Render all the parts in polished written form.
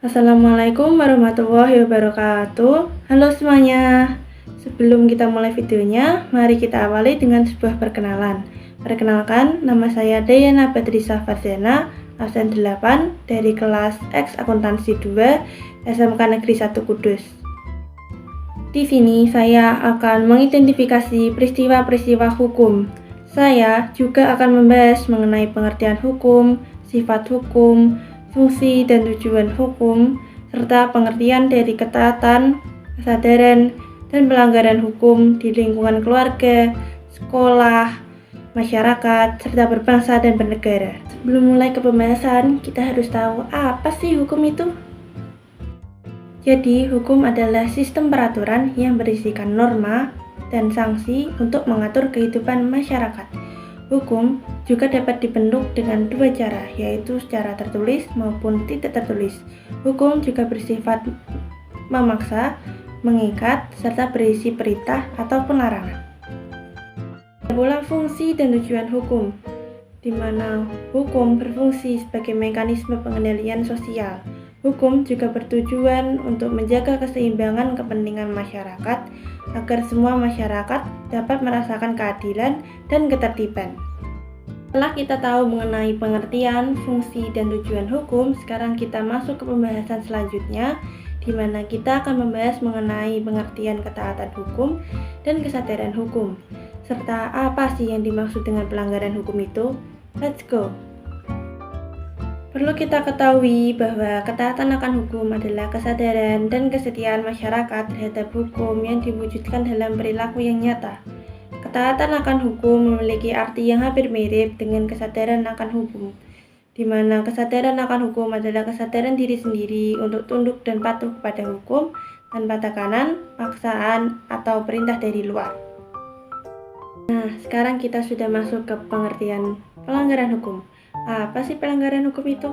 Assalamualaikum warahmatullahi wabarakatuh. Halo semuanya. Sebelum kita mulai videonya, mari kita awali dengan sebuah perkenalan. Perkenalkan, nama saya Dayana Badrisa Farzena, absen 8 dari kelas X Akuntansi 2 SMK Negeri 1 Kudus. Di sini saya akan mengidentifikasi peristiwa-peristiwa hukum. Saya juga akan membahas mengenai pengertian hukum, sifat hukum, fungsi dan tujuan hukum, serta pengertian dari ketaatan, kesadaran, dan pelanggaran hukum di lingkungan keluarga, sekolah, masyarakat, serta berbangsa dan bernegara. Sebelum mulai ke pembahasan, kita harus tahu apa sih hukum itu? Jadi, hukum adalah sistem peraturan yang berisikan norma dan sanksi untuk mengatur kehidupan masyarakat. Hukum juga dapat dibentuk dengan dua cara, yaitu secara tertulis maupun tidak tertulis. Hukum juga bersifat memaksa, mengikat, serta berisi perintah ataupun larangan. Ada pula fungsi dan tujuan hukum, di mana hukum berfungsi sebagai mekanisme pengendalian sosial. Hukum juga bertujuan untuk menjaga keseimbangan kepentingan masyarakat agar semua masyarakat dapat merasakan keadilan dan ketertiban. Setelah kita tahu mengenai pengertian, fungsi, dan tujuan hukum, sekarang kita masuk ke pembahasan selanjutnya, di mana kita akan membahas mengenai pengertian ketaatan hukum dan kesadaran hukum, serta apa sih yang dimaksud dengan pelanggaran hukum itu. Let's go! Perlu kita ketahui bahwa ketaatan akan hukum adalah kesadaran dan kesetiaan masyarakat terhadap hukum yang diwujudkan dalam perilaku yang nyata. Ketaatan akan hukum memiliki arti yang hampir mirip dengan kesadaran akan hukum, di mana kesadaran akan hukum adalah kesadaran diri sendiri untuk tunduk dan patuh kepada hukum tanpa tekanan, paksaan, atau perintah dari luar. Nah, sekarang kita sudah masuk ke pengertian pelanggaran hukum. Apa sih pelanggaran hukum itu?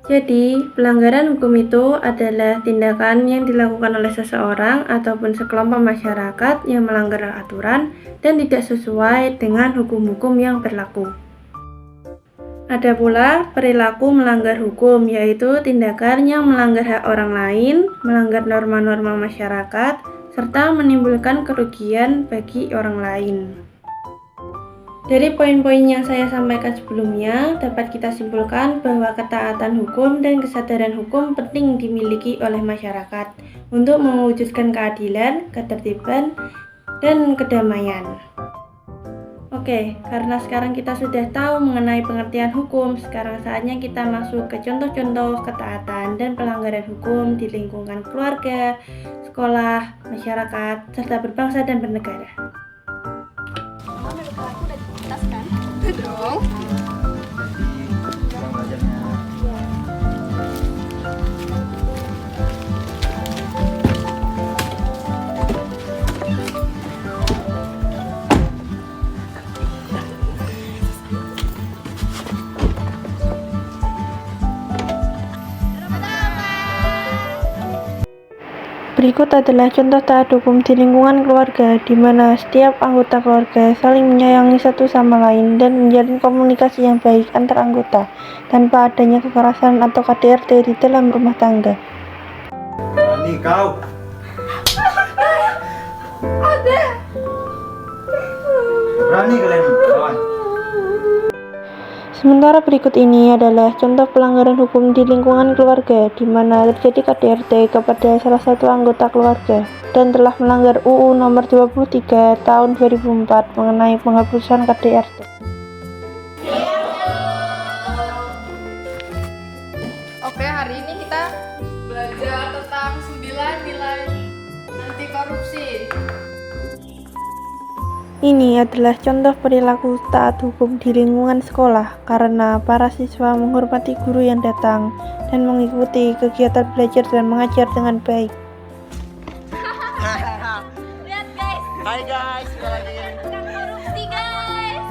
Jadi, pelanggaran hukum itu adalah tindakan yang dilakukan oleh seseorang ataupun sekelompok masyarakat yang melanggar aturan dan tidak sesuai dengan hukum-hukum yang berlaku. Ada pula perilaku melanggar hukum, yaitu tindakan yang melanggar hak orang lain, melanggar norma-norma masyarakat, serta menimbulkan kerugian bagi orang lain. Dari poin-poin yang saya sampaikan sebelumnya, dapat kita simpulkan bahwa ketaatan hukum dan kesadaran hukum penting dimiliki oleh masyarakat untuk mewujudkan keadilan, ketertiban, dan kedamaian. Oke, karena sekarang kita sudah tahu mengenai pengertian hukum, sekarang saatnya kita masuk ke contoh-contoh ketaatan dan pelanggaran hukum di lingkungan keluarga, sekolah, masyarakat, serta berbangsa dan bernegara. Dong. Berikut adalah contoh taat hukum di lingkungan keluarga, di mana setiap anggota keluarga saling menyayangi satu sama lain dan menjalin komunikasi yang baik antar anggota, tanpa adanya kekerasan atau KDRT di dalam rumah tangga. Berani kau? Ada. Berani kalian lawan? Sementara berikut ini adalah contoh pelanggaran hukum di lingkungan keluarga, di mana terjadi KDRT kepada salah satu anggota keluarga dan telah melanggar UU Nomor 23 Tahun 2004 mengenai penghapusan KDRT. Oke, hari ini kita belajar tentang 9 nilai anti korupsi. Ini adalah contoh perilaku taat hukum di lingkungan sekolah karena para siswa menghormati guru yang datang dan mengikuti kegiatan belajar dan mengajar dengan baik. Lihat guys, Hai guys, kita lagi korupsi guys.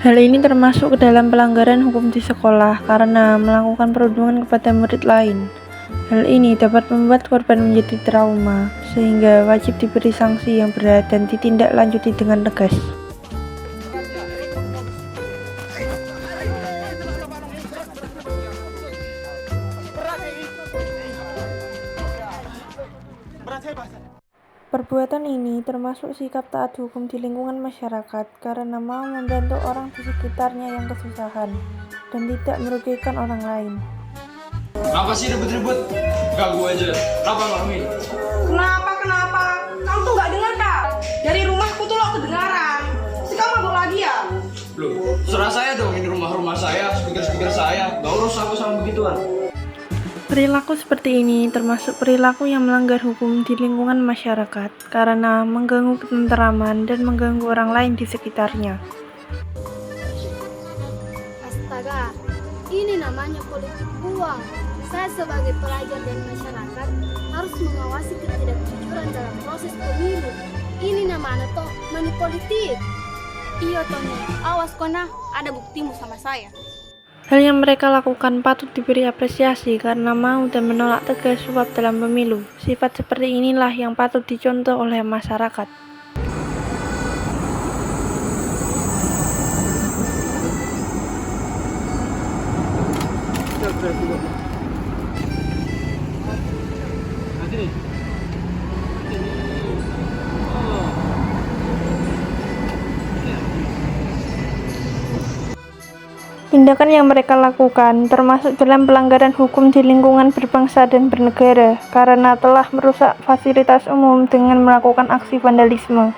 Hal ini termasuk ke dalam pelanggaran hukum di sekolah karena melakukan perundungan kepada murid lain. Hal ini dapat membuat korban menjadi trauma, sehingga wajib diberi sanksi yang berat dan ditindaklanjuti dengan tegas. ini termasuk sikap taat hukum di lingkungan masyarakat karena mau membantu orang di sekitarnya yang kesusahan dan tidak merugikan orang lain. Kenapa sih ribut-ribut? Ganggu aja. Kenapa Mami? Kenapa? Kamu tuh nggak dengar kak? Dari rumahku tuh lo kedengaran. Si kamu mabuk lagi ya? Loh, serah saya dong, ini rumah-rumah saya, speaker-speaker saya. Gak urus aku sama begituan. Perilaku seperti ini termasuk perilaku yang melanggar hukum di lingkungan masyarakat karena mengganggu ketenteraman dan mengganggu orang lain di sekitarnya. Astaga, ini namanya politik uang. Saya sebagai pelajar dan masyarakat harus mengawasi ketidakjujuran dalam proses pemilu. Ini namanya toh money politik. Iya Tony, awas kona, ada buktimu sama saya. Hal yang mereka lakukan patut diberi apresiasi karena mau dan menolak tegas suap dalam pemilu. Sifat seperti inilah yang patut dicontoh oleh masyarakat. Tindakan yang mereka lakukan termasuk dalam pelanggaran hukum di lingkungan berbangsa dan bernegara karena telah merusak fasilitas umum dengan melakukan aksi vandalisme.